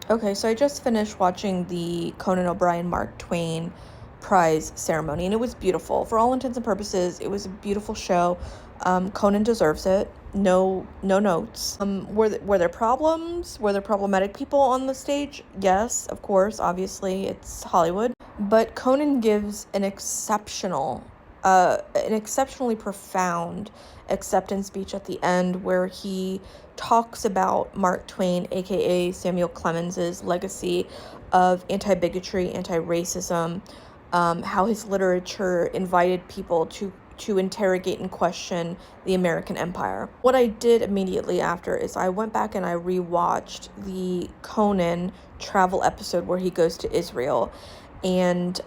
Okay, so I just finished watching the Conan O'Brien Mark Twain Prize ceremony, and it was beautiful. For all intents and purposes, it was a beautiful show. Conan deserves it. No notes. Were there problems? Were there problematic people on the stage? Yes, of course. Obviously, it's Hollywood. But Conan gives an exceptionally profound acceptance speech at the end where he talks about Mark Twain, aka Samuel Clemens's legacy of anti-bigotry, anti-racism, how his literature invited people to interrogate and question the American empire. What I did immediately after is I went back and I rewatched the Conan travel episode where he goes to Israel, and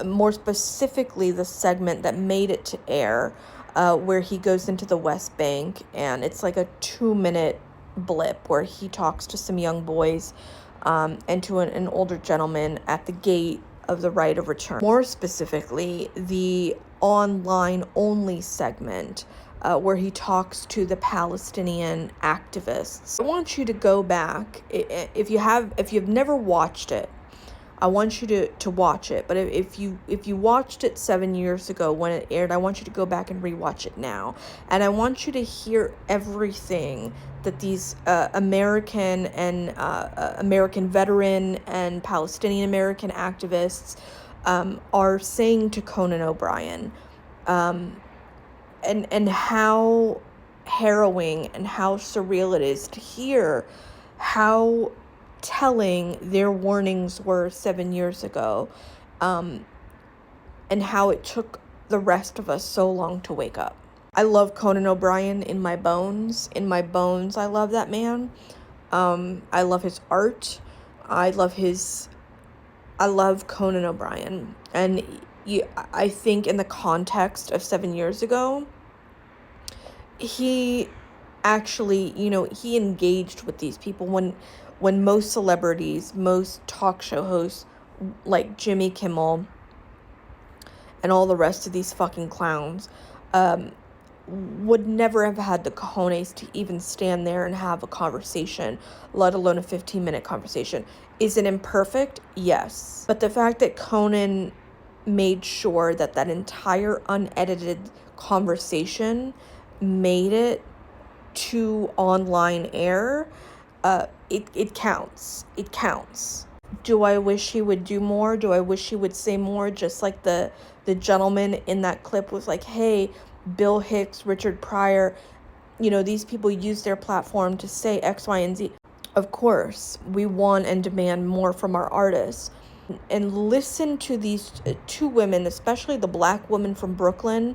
more specifically the segment that made it to air, where he goes into the West Bank, and it's like a 2-minute blip where he talks to some young boys, and to an older gentleman at the gate of the right of return. More specifically, the online only segment, where he talks to the Palestinian activists. I want you to go back, if you've never watched it. I want you to watch it. But if you watched it 7 years ago when it aired, I want you to go back and rewatch it now. And I want you to hear everything that these American veteran and Palestinian American activists are saying to Conan O'Brien, and how harrowing and how surreal it is to hear how telling their warnings were 7 years ago, and how it took the rest of us so long to wake up. I love Conan O'Brien in my bones. In my bones, I love that man. I love his art. I love Conan O'Brien. And I think in the context of 7 years ago, he actually, he engaged with these people when most celebrities, most talk show hosts like Jimmy Kimmel and all the rest of these fucking clowns would never have had the cojones to even stand there and have a conversation, let alone a 15-minute conversation. Is it imperfect? Yes. But the fact that Conan made sure that entire unedited conversation made it to online air, it counts. It counts. Do I wish he would do more? Do I wish he would say more? Just like the gentleman in that clip was like, hey, Bill Hicks, Richard Pryor, these people use their platform to say X, Y, and Z. Of course, we want and demand more from our artists. And listen to these two women, especially the black woman from Brooklyn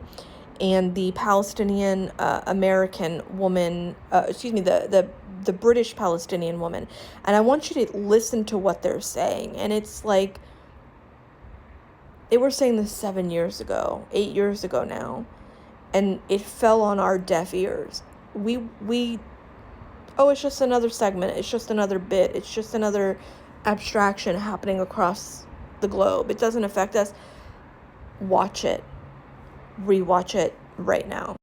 and the Palestinian American woman, the British Palestinian woman. And I want you to listen to what they're saying. And it's like, they were saying this 7 years ago, 8 years ago now, and it fell on our deaf ears. It's just another segment, it's just another bit, it's just another abstraction happening across the globe. It doesn't affect us. Watch it. Rewatch it right now.